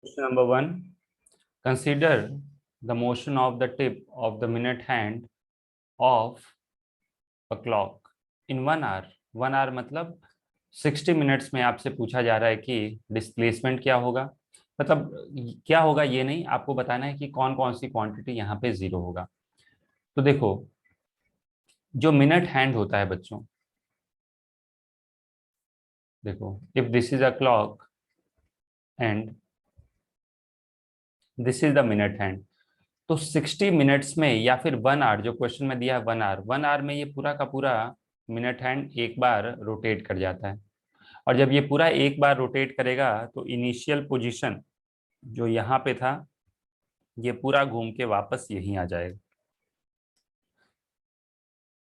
Question number one. Consider the motion of the tip of the minute hand of a clock in 1 hour. 1 hour मतलब 60 minutes में आपसे पूछा जा रहा है कि डिस्प्लेसमेंट क्या होगा। मतलब क्या होगा ये नहीं, आपको बताना है कि कौन कौन सी क्वांटिटी यहाँ पे जीरो होगा। तो देखो, जो मिनट हैंड होता है बच्चों, देखो if this is a clock and this is the minute hand, तो 60 मिनट्स में या फिर 1 आवर, जो क्वेश्चन में दिया है 1 आवर, 1 आवर में ये पूरा का पूरा मिनट हैंड एक बार रोटेट कर जाता है। और जब ये पूरा एक बार रोटेट करेगा तो इनिशियल पोजीशन जो यहाँ पे था ये पूरा घूम के वापस यहीं आ जाएगा।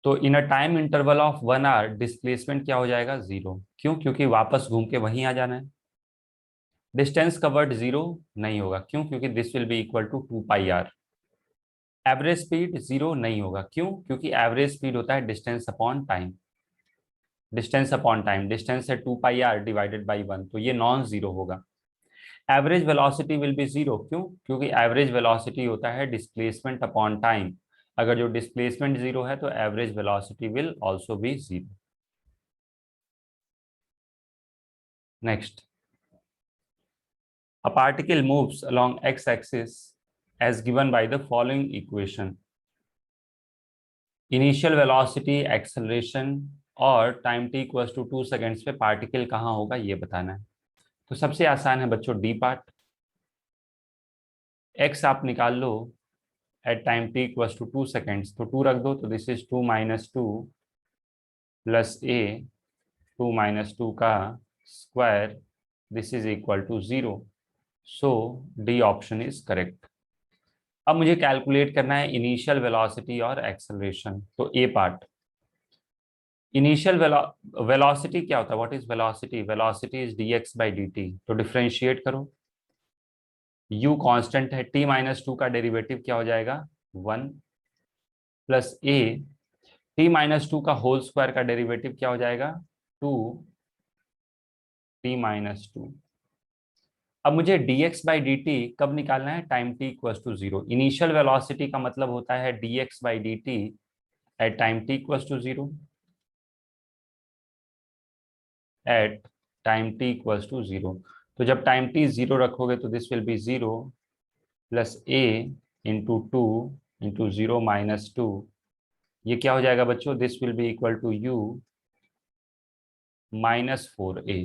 तो in a time interval of 1 hour displacement क्या हो जाएगा? जीरो। क्यों? क्योंकि वापस घूम के वहीं आ जाना है। डिस्टेंस कवर्ड जीरो नहीं होगा। क्यों? क्योंकि this will be equal to 2 pi r. Average speed zero नहीं होगा। क्यों? क्योंकि एवरेज स्पीड होता है distance upon time. Distance upon time, distance है 2 पाई आर डिवाइडेड बाई 1, तो ये नॉन जीरो होगा। Average velocity will be zero. क्यों? क्योंकि एवरेज वेलोसिटी होता है डिस्प्लेसमेंट अपॉन टाइम। अगर जो डिस्प्लेसमेंट जीरो है तो average velocity will also be zero. Next, a particle moves along x-axis as given by the following equation. Initial velocity, acceleration और time t equals to 2 seconds पे particle कहाँ होगा ये बताना है। तो सबसे आसान है बच्चों डी पार्ट। x आप निकाल लो at time t equals to 2 seconds, तो 2 रख दो, तो दिस इज 2 - 2 प्लस a, 2 - 2 का square, this is equal to zero. So D option is correct. अब मुझे कैलकुलेट करना है इनिशियल वेलोसिटी और एक्सेलरेशन। तो ए पार्ट, इनिशियल वेलोसिटी क्या होता है? What is velocity? Velocity is dx by dt। तो डिफरेंशिएट करो, u कांस्टेंट है, t - 2 का डेरिवेटिव क्या हो जाएगा? 1 प्लस a, t - 2 का होल स्क्वायर का डेरिवेटिव क्या हो जाएगा? 2 t - 2। अब मुझे dx बाई dt कब निकालना है? Time t equal to zero. Initial velocity का मतलब होता है dx by dt at time t equal to zero. At time t equals to zero, तो जब टाइम t जीरो रखोगे तो this will be zero plus a into 2 into 0 - 2। ये क्या हो जाएगा बच्चों? This will be equal to u -4a।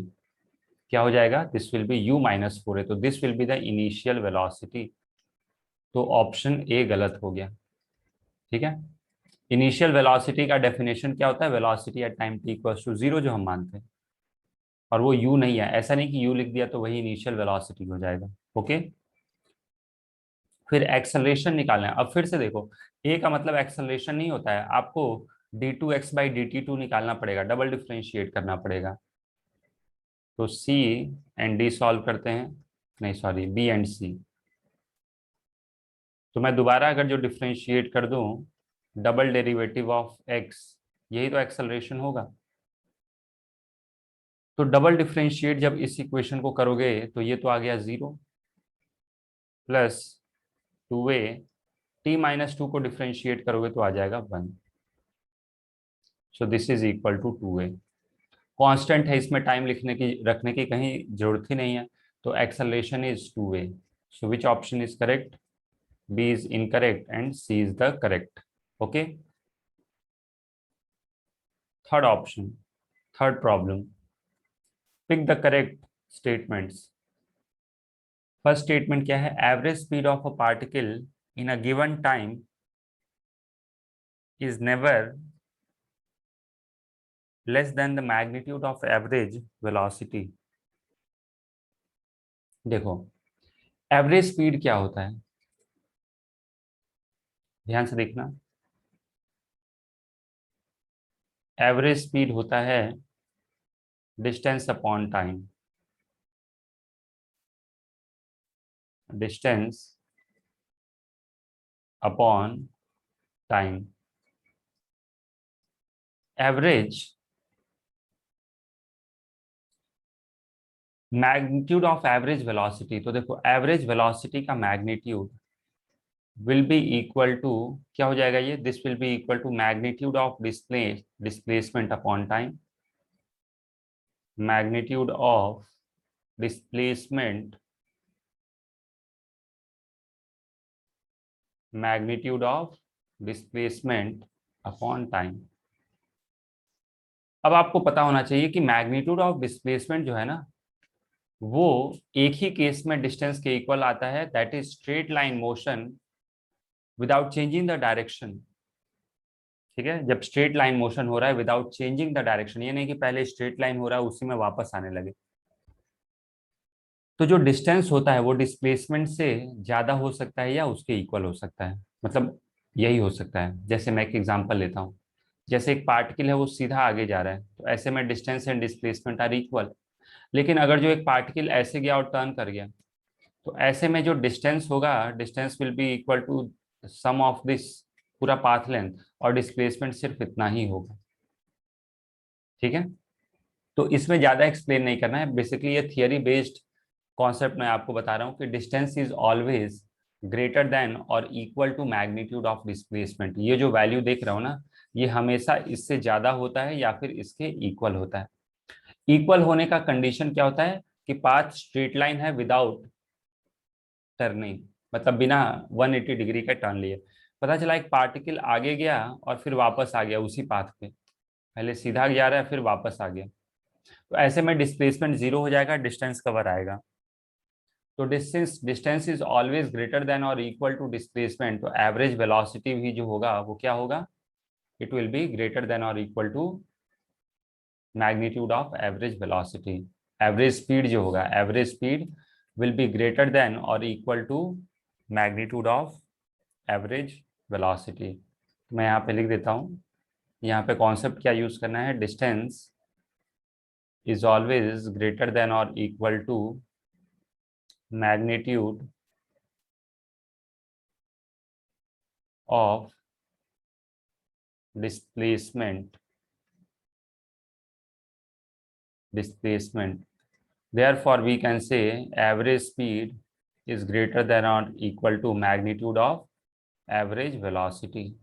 क्या हो जाएगा? This will be u -4a। तो this will be the initial velocity. तो ऑप्शन ए गलत हो गया। ठीक है, इनिशियल वेलोसिटी का डेफिनेशन क्या होता है? Velocity at time t equals to zero, जो हम मानते हैं, और वो u नहीं है। ऐसा नहीं कि u लिख दिया तो वही इनिशियल वेलोसिटी हो जाएगा। ओके, फिर एक्सेलरेशन निकालना है। अब फिर से देखो, ए का मतलब एक्सेलरेशन नहीं होता है, आपको d2x बाई dt2 निकालना पड़ेगा, डबल डिफ्रेंशिएट करना पड़ेगा। तो c एंड d सॉल्व करते हैं, नहीं सॉरी, b एंड c। तो मैं दोबारा अगर जो डिफ्रेंशिएट कर दूं, डबल डेरिवेटिव ऑफ x, यही तो एक्सेलरेशन होगा। तो डबल डिफ्रेंशिएट जब इस इक्वेशन को करोगे तो ये तो आ गया जीरो प्लस 2a, t - 2 को डिफ्रेंशिएट करोगे तो आ जाएगा 1। So this is equal to 2a। Constant है, इसमें टाइम लिखने की रखने की कहीं जरूरत ही नहीं है। तो acceleration is 2a। So which option is correct? B is incorrect and C is the correct. Okay, third option, third problem, pick the correct statements. First statement क्या है? Average speed of a particle in a given time is never less than the magnitude of average velocity। देखो, average speed क्या होता है, ध्यान से देखना। Average speed होता है distance upon time. Distance upon time. Average magnitude of average velocity, तो देखो एवरेज वेलोसिटी का magnitude will be equal to, क्या हो जाएगा ये, this will be equal to magnitude of displacement upon time, magnitude of displacement, magnitude of displacement upon time. अब आपको पता होना चाहिए कि मैग्नीट्यूड ऑफ डिस्प्लेसमेंट जो है ना, वो एक ही केस में डिस्टेंस के इक्वल आता है, that is straight line motion without changing the direction. ठीक है, जब स्ट्रेट लाइन मोशन हो रहा है विदाउट चेंजिंग द डायरेक्शन, ये नहीं कि पहले स्ट्रेट लाइन हो रहा है उसी में वापस आने लगे। तो जो डिस्टेंस होता है वो डिस्प्लेसमेंट से ज्यादा हो सकता है या उसके इक्वल हो सकता है, मतलब यही हो सकता है। जैसे मैं एक एग्जांपल लेता हूँ, जैसे एक पार्टिकल है वो सीधा आगे जा रहा है, तो ऐसे में distance and displacement are equal. लेकिन अगर जो एक पार्टिकल ऐसे गया और टर्न कर गया, तो ऐसे में जो डिस्टेंस होगा, distance will be equal to sum of this पूरा पाथ लेंथ, और डिस्प्लेसमेंट सिर्फ इतना ही होगा। ठीक है, तो इसमें ज्यादा एक्सप्लेन नहीं करना है, बेसिकली ये थियरी बेस्ड कॉन्सेप्ट मैं आपको बता रहा हूँ कि distance is always greater than और equal to magnitude of displacement. ये जो वैल्यू देख रहा हो ना, ये हमेशा इससे ज्यादा होता है या फिर इसके इक्वल होता है। इक्वल होने का कंडीशन क्या होता है कि पाथ स्ट्रेट लाइन है विदाउट टर्निंग, मतलब बिना 180 डिग्री का टर्न लिए। पता चला एक पार्टिकल आगे गया और फिर वापस आ गया उसी पाथ पे, पहले सीधा जा रहा है फिर वापस आ गया, तो ऐसे में डिस्प्लेसमेंट जीरो हो जाएगा, डिस्टेंस कवर आएगा। तो distance distance is always greater than और इक्वल टू डिस्प्लेसमेंट, तो एवरेज वेलोसिटी भी जो होगा वो क्या होगा, it will be greater than और equal to magnitude of average velocity. Average speed जो होगा, average speed will be greater than और equal to magnitude of average velocity. मैं यहाँ पे लिख देता हूँ, यहाँ पे कॉन्सेप्ट क्या यूज करना है, distance is always greater than और equal to magnitude of displacement. Therefore we can say average speed is greater than or equal to magnitude of average velocity.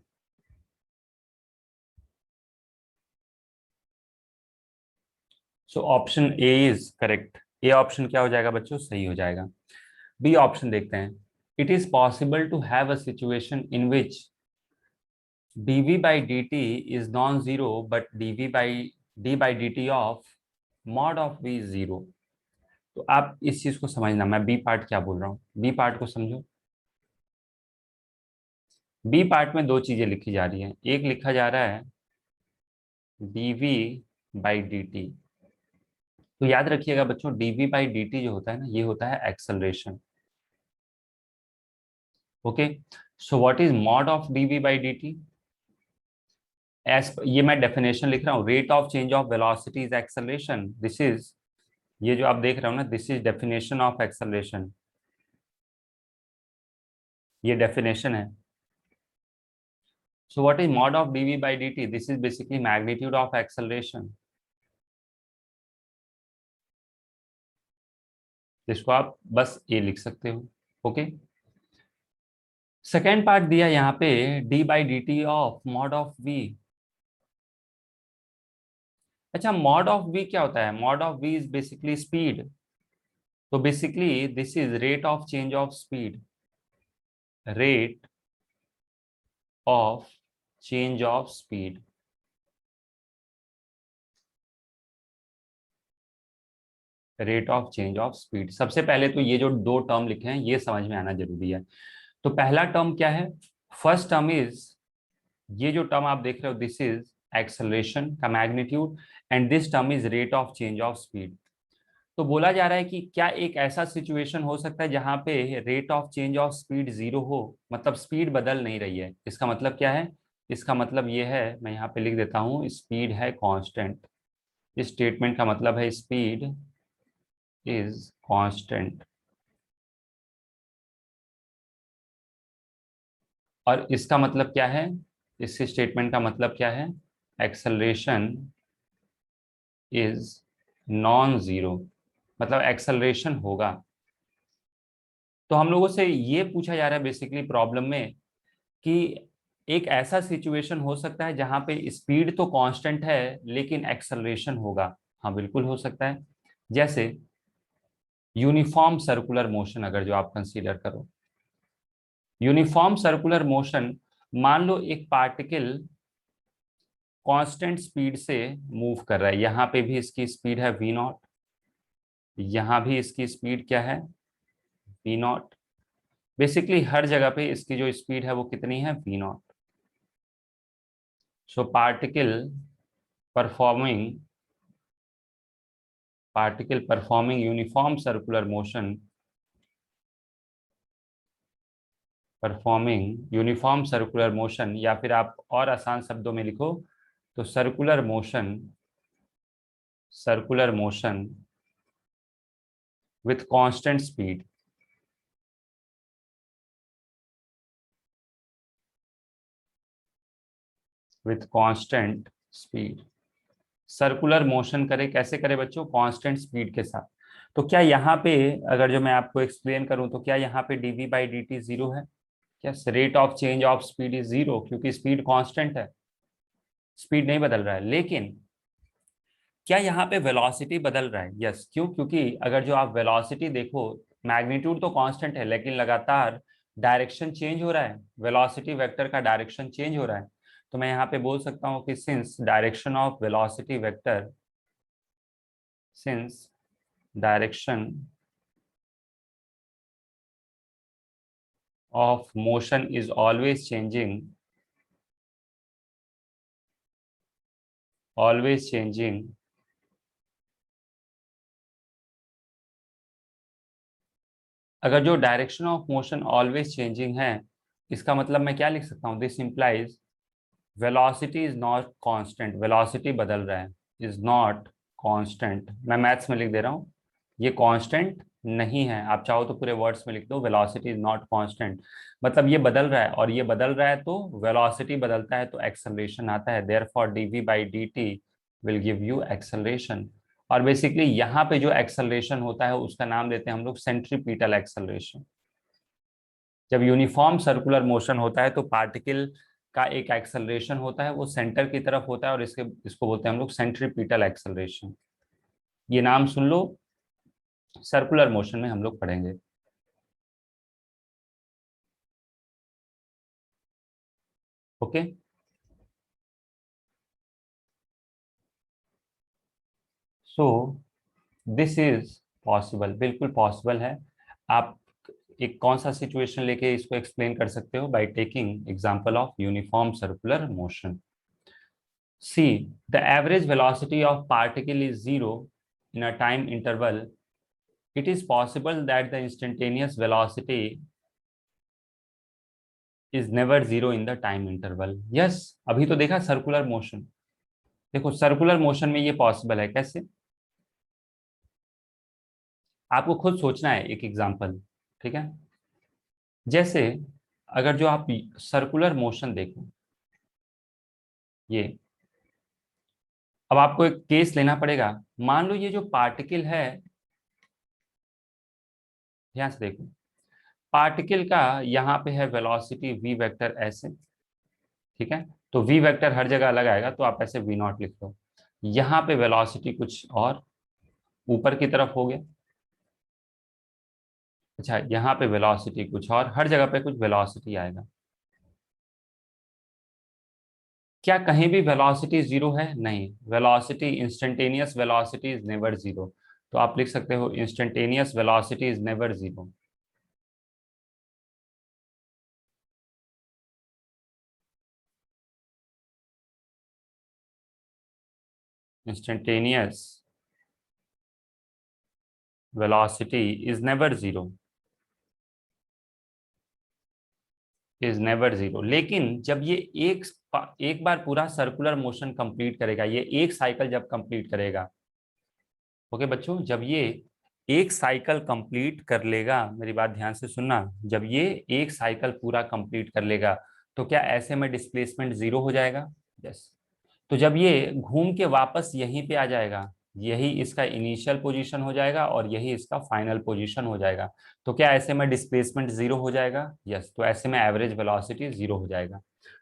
So option A is correct. A option क्या हो जाएगा बच्चों, सही हो जाएगा। B option देखते हैं, it is possible to have a situation in which dv by dt is non-zero but dv by d by dt of mod of v is zero। तो आप इस चीज को समझना, मैं बी पार्ट क्या बोल रहा हूँ, बी पार्ट को समझो। बी पार्ट में दो चीजें लिखी जा रही हैं, एक लिखा जा रहा है dv बाई dt। तो याद रखिएगा बच्चों, dv बाई dt जो होता है ना, ये होता है acceleration. Okay, so what is mod of dv by dt? S, ये मैं डेफिनेशन लिख रहा हूँ, rate of change of velocity is acceleration. This is, ये जो आप देख रहे हो ना, this is definition of acceleration, ये डेफिनेशन है। So what is mod of dv by dt? This is basically magnitude of acceleration. जिसको आप बस ये लिख सकते हो। ओके, सेकेंड पार्ट दिया यहाँ पे d by dt of mod of v। अच्छा, mod of v क्या होता है, mod of v is basically speed. तो basically this is rate of change of speed, rate of change of speed. Rate of change of speed, सबसे पहले तो ये जो दो टर्म लिखे हैं ये समझ में आना जरूरी है। तो पहला टर्म क्या है, फर्स्ट टर्म इज, ये जो टर्म आप देख रहे हो दिस इज एक्सेलरेशन का magnitude, and this term is rate of change of speed. तो बोला जा रहा है कि क्या एक ऐसा सिचुएशन हो सकता है जहां पे rate of change of speed zero हो, मतलब स्पीड बदल नहीं रही है। इसका मतलब क्या है, इसका मतलब ये है, मैं यहाँ पे लिख देता हूँ, स्पीड है कांस्टेंट। इस स्टेटमेंट का मतलब है स्पीड इज कांस्टेंट। और इसका मतलब क्या है, इस स्टेटमेंट का मतलब क्या है, एक्सेलरेशन इज नॉन जीरो। मतलब एक्सेलरेशन होगा। तो हम लोगों से ये पूछा जा रहा है बेसिकली प्रॉब्लम में कि एक ऐसा सिचुएशन हो सकता है जहां पे स्पीड तो कांस्टेंट है लेकिन एक्सेलरेशन होगा। हाँ बिल्कुल हो सकता है। जैसे यूनिफॉर्म सर्कुलर मोशन अगर जो आप कंसीडर करो, यूनिफॉर्म सर्कुलर मोशन, मान लो एक पार्टिकल कांस्टेंट स्पीड से मूव कर रहा है, यहाँ पे भी इसकी स्पीड है वी नॉट, यहाँ भी इसकी स्पीड क्या है वी नॉट। बेसिकली हर जगह पे इसकी जो स्पीड है वो कितनी है we not. So performing particle performing uniform circular motion, performing uniform circular motion, या फिर आप और आसान शब्दों में लिखो तो circular motion, circular motion with constant speed, with constant speed. Circular motion करे, कैसे करे बच्चों, कांस्टेंट स्पीड के साथ। तो क्या यहाँ पे अगर जो मैं आपको एक्सप्लेन करूं तो क्या यहाँ पे dv बाई dt जीरो है? क्या rate of change of speed is zero, क्योंकि स्पीड कांस्टेंट है, स्पीड नहीं बदल रहा है। लेकिन क्या यहाँ पे वेलोसिटी बदल रहा है? यस। क्यों? क्योंकि अगर जो आप वेलोसिटी देखो, मैग्नीट्यूड तो कांस्टेंट है लेकिन लगातार डायरेक्शन चेंज हो रहा है, वेलोसिटी वेक्टर का डायरेक्शन चेंज हो रहा है। तो मैं यहाँ पे बोल सकता हूँ कि since direction of velocity vector, since direction of motion is always changing, always changing, अगर जो direction of motion always changing है, इसका मतलब मैं क्या लिख सकता हूँ, this implies velocity is not constant, velocity बदल रहा है, इज नॉट कांस्टेंट। मैं मैथ्स में लिख दे रहा हूँ, ये कांस्टेंट नहीं है। आप चाहो तो पूरे वर्ड्स में लिख दो, वेलोसिटी इज नॉट कांस्टेंट, मतलब ये बदल रहा है, और ये बदल रहा है तो वेलोसिटी बदलता है तो एक्सेलरेशन आता है। Therefore d v by d t will give you acceleration. और बेसिकली यहाँ पे जो एक्सेलरेशन होता है उसका नाम देते हैं हम लोग सेंट्रीपिटल एक्सेलरेशन। जब यूनिफॉर्म सर्कुलर मोशन होता है तो पार्टिकल का एक एक्सेलरेशन होता है, वो सेंटर की तरफ होता है, और इसको बोलते हैं हम लोग सेंट्रीपिटल एक्सेलरेशन। ये नाम सुन लो, सर्कुलर मोशन में हम लोग पढ़ेंगे। Okay, so this is possible, बिल्कुल पॉसिबल है। आप एक कौन सा सिचुएशन लेके इसको एक्सप्लेन कर सकते हो? By taking example of uniform circular motion. See the average velocity of particle is zero in a time interval, it is possible that the instantaneous velocity is never zero in the time interval. Yes, अभी तो देखा circular motion, देखो circular motion में ये possible है। कैसे? आपको खुद सोचना है एक एग्जांपल, ठीक है? जैसे अगर जो आप सर्कुलर मोशन देखो, ये अब आपको एक केस लेना पड़ेगा। मान लो ये जो पार्टिकल है, ध्यान से देखो, पार्टिकल का यहाँ पे है वेलोसिटी वी वेक्टर ऐसे, ठीक है? तो वी वेक्टर हर जगह अलग आएगा तो आप ऐसे वी नॉट लिख लो। यहाँ पे वेलोसिटी कुछ और ऊपर की तरफ हो गया, अच्छा यहाँ पे वेलोसिटी कुछ और, हर जगह पे कुछ वेलोसिटी आएगा। क्या कहीं भी वेलोसिटी जीरो है? नहीं, velocity instantaneous velocity is never zero. तो आप लिख सकते हो instantaneous velocity is never zero. Instantaneous velocity is never zero, is never zero. लेकिन जब ये एक बार पूरा सर्कुलर मोशन कंप्लीट करेगा, ये एक साइकिल जब कंप्लीट करेगा, ओके बच्चों, जब ये एक साइकिल कंप्लीट कर लेगा, मेरी बात ध्यान से सुनना, जब ये एक साइकिल पूरा कंप्लीट कर लेगा तो क्या ऐसे में डिस्प्लेसमेंट जीरो हो जाएगा? यस। तो जब ये घूम के वापस यहीं पे आ जाएगा, यही इसका इनिशियल पोजीशन हो जाएगा और यही इसका फाइनल पोजीशन हो जाएगा। तो क्या ऐसे में डिस्प्लेसमेंट जीरो हो जाएगा? यस। तो ऐसे में एवरेज वेलोसिटी जीरो हो जाएगा।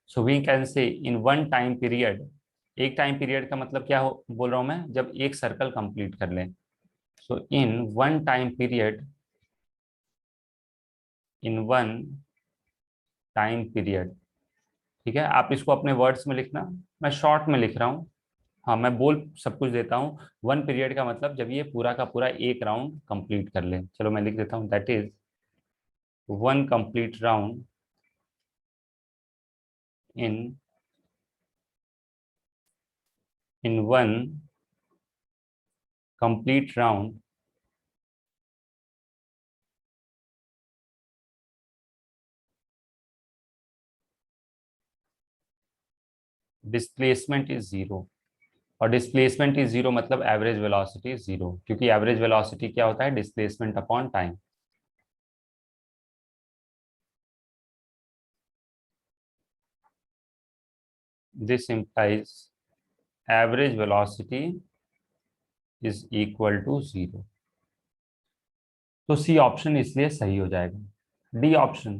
सो we can say in one time period, एक टाइम पीरियड का मतलब क्या हो बोल रहा हूं मैं, जब एक सर्कल कंप्लीट कर लें। So in one time period, in one time period, ठीक है, आप इसको अपने वर्ड्स में लिखना, मैं शॉर्ट में लिख रहा हूँ। हाँ, मैं बोल सब कुछ देता हूँ। वन पीरियड का मतलब जब ये पूरा का पूरा एक राउंड कंप्लीट कर ले। चलो मैं लिख देता हूँ, that is one complete round in in one complete round displacement is zero. और डिस्प्लेसमेंट इज जीरो मतलब एवरेज वेलोसिटी इज जीरो, क्योंकि एवरेज वेलोसिटी क्या होता है? Displacement upon time. This implies average velocity is equal to zero. तो C option इसलिए सही हो जाएगा। D option,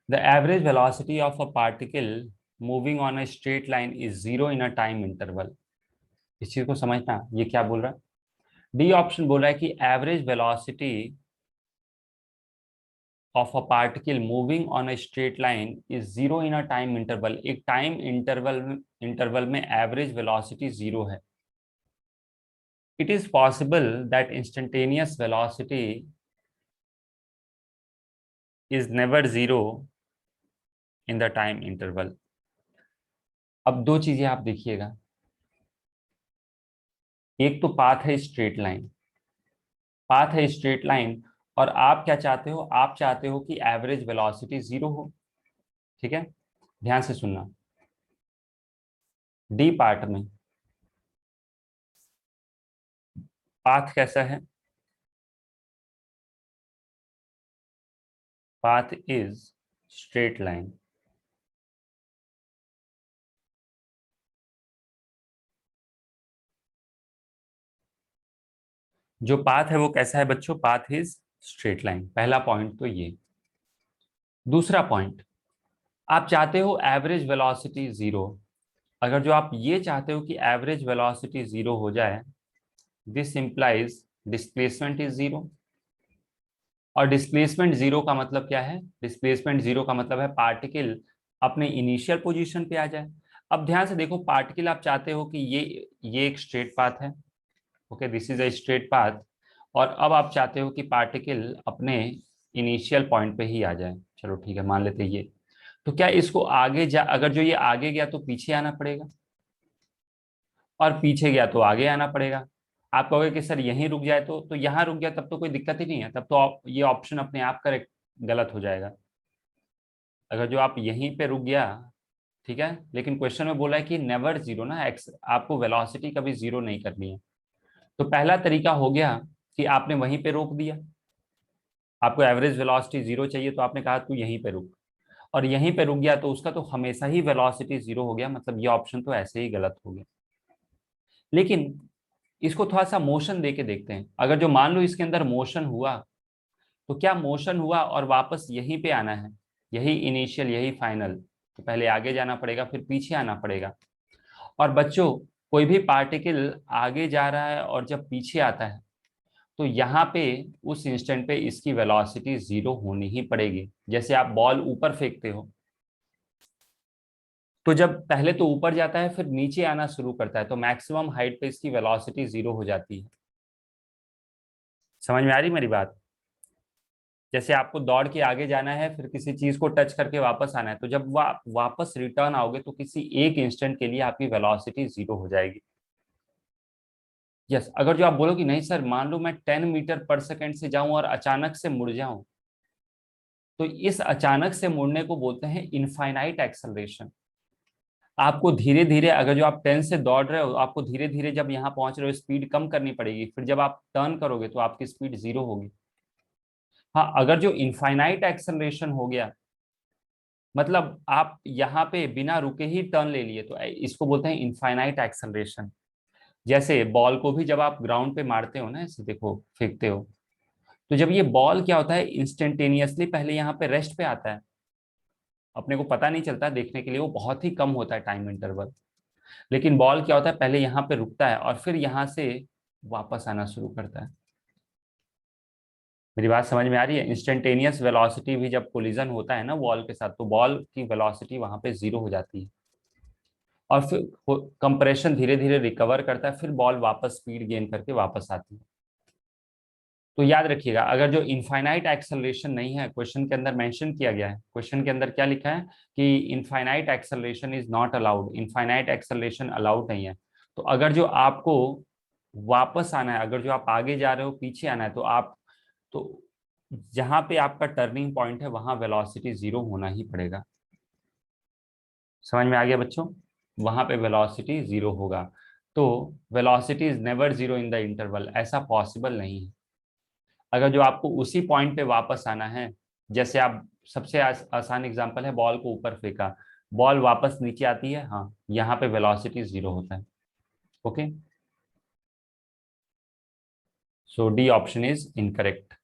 the average velocity of a particle moving on a straight line is zero in a time interval. इस चीज को समझना, ये क्या बोल रहा है। डी ऑप्शन बोल रहा है कि average velocity of a particle moving on a straight line is zero in a time interval. एक टाइम इंटरवल में एवरेज वेलोसिटी जीरो है। It is possible that instantaneous velocity is never zero in the time interval. अब दो चीजें आप देखिएगा, एक तो पाथ है स्ट्रेट लाइन, पाथ है स्ट्रेट लाइन, और आप क्या चाहते हो? आप चाहते हो कि एवरेज वेलोसिटी जीरो हो। ठीक है, ध्यान से सुनना। डी पार्ट में पाथ कैसा है? Path is straight line. जो पाथ है वो कैसा है बच्चों? Path is straight line. पहला पॉइंट तो ये। दूसरा पॉइंट, आप चाहते हो एवरेज वेलोसिटी जीरो। अगर जो आप ये चाहते हो कि एवरेज वेलोसिटी जीरो हो जाए, this implies displacement is zero. और डिस्प्लेसमेंट जीरो का मतलब क्या है? डिस्प्लेसमेंट जीरो का मतलब है पार्टिकल अपने इनिशियल पोजीशन पे आ जाए। अब ध्यान से देखो, पार्टिकल आप चाहते हो कि ये एक स्ट्रेट पाथ है। Okay, this is a straight path. और अब आप चाहते हो कि पार्टिकल अपने इनिशियल पॉइंट पे ही आ जाए। चलो ठीक है, मान लेते हैं ये। तो क्या इसको आगे जा, अगर जो ये आगे गया तो पीछे आना पड़ेगा, और पीछे गया तो आगे आना पड़ेगा। आप कहोगे कि सर यहीं रुक जाए, तो यहाँ रुक गया तब तो कोई दिक्कत ही नहीं है, तब तो ये ऑप्शन अपने आप करेक्ट गलत हो जाएगा। अगर जो आप यहीं पे रुक गया, ठीक है, लेकिन क्वेश्चन में बोला है कि नेवर जीरो ना, एक्स आपको वेलोसिटी कभी जीरो नहीं करनी है। तो पहला तरीका हो गया कि आपने वहीं पे रोक दिया। आपको एवरेज वेलोसिटी जीरो चाहिए तो आपने कहा तू यहीं पे रुक, और यहीं पे रुक गया तो उसका तो हमेशा ही वेलोसिटी जीरो हो गया, मतलब ये ऑप्शन तो ऐसे ही गलत हो गया। लेकिन इसको थोड़ा सा मोशन दे के देखते हैं। अगर जो मान लो इसके अंदर मोशन हुआ, तो क्या मोशन हुआ और वापस यहीं पे आना है, यही इनिशियल यही फाइनल, तो पहले आगे जाना पड़ेगा फिर पीछे आना पड़ेगा। और बच्चों, कोई भी पार्टिकल आगे जा रहा है और जब पीछे आता है, तो यहाँ पे उस इंस्टेंट पे इसकी वेलोसिटी जीरो होनी ही पड़ेगी। जैसे आप बॉल ऊपर फेंकते हो, तो जब पहले तो ऊपर जाता है फिर नीचे आना शुरू करता है, तो मैक्सिमम हाइट पे इसकी वेलोसिटी जीरो हो जाती है। समझ में आ रही मेरी बात? जैसे आपको दौड़ के आगे जाना है फिर किसी चीज को टच करके वापस आना है, तो जब वापस रिटर्न आओगे तो किसी एक इंस्टेंट के लिए आपकी वेलोसिटी जीरो हो जाएगी। यस। अगर जो आप बोलो कि नहीं सर, मान लो मैं 10 मीटर पर सेकेंड से जाऊं और अचानक से मुड़ जाऊं, तो इस अचानक से मुड़ने को बोलते हैं इनफाइनाइट एक्सेलरेशन। आपको धीरे धीरे, अगर जो आप 10 से दौड़ रहे हो, आपको धीरे धीरे जब यहाँ पहुंच रहे हो स्पीड कम करनी पड़ेगी, फिर जब आप टर्न करोगे तो आपकी स्पीड जीरो होगी। हाँ, अगर जो इनफाइनाइट एक्सेलरेशन हो गया, मतलब आप यहाँ पे बिना रुके ही टर्न ले लिए, तो इसको बोलते हैं इनफाइनाइट एक्सेलरेशन। जैसे बॉल को भी जब आप ग्राउंड पे मारते हो ना, ऐसे देखो फेंकते हो, तो जब ये बॉल क्या होता है, इंस्टेंटेनियसली पहले यहाँ पे रेस्ट पे आता है, अपने को पता नहीं चलता देखने के लिए, वो बहुत ही कम होता है टाइम इंटरवल। लेकिन बॉल क्या होता है, पहले यहाँ पे रुकता है और फिर यहाँ से वापस आना शुरू करता है। मेरी बात समझ में आ रही है? इंस्टेंटेनियस वेलोसिटी भी जब कोलिजन होता है ना बॉल के साथ, तो बॉल की वेलोसिटी वहां पे जीरो हो जाती है, और फिर कंप्रेशन धीरे धीरे रिकवर करता है, फिर बॉल वापस स्पीड गेन करके वापस आती है। तो याद रखिएगा, अगर जो इनफाइनाइट एक्सेलरेशन नहीं है, क्वेश्चन के अंदर मेंशन किया गया है, क्वेश्चन के अंदर क्या लिखा है कि infinite acceleration is not allowed, infinite acceleration allowed नहीं है। तो अगर जो आपको वापस आना है, अगर जो आप आगे जा रहे हो पीछे आना है, तो आप, तो जहां पे आपका टर्निंग पॉइंट है वहां वेलोसिटी जीरो होना ही पड़ेगा। समझ में आ गया बच्चों? वहां पे वेलोसिटी जीरो होगा। तो velocity is never zero in the interval, ऐसा पॉसिबल नहीं है। अगर जो आपको उसी पॉइंट पे वापस आना है, जैसे आप, सबसे आसान एग्जांपल है, बॉल को ऊपर फेंका, बॉल वापस नीचे आती है, हाँ, यहाँ पे वेलोसिटी जीरो होता है। Okay, so D option is incorrect.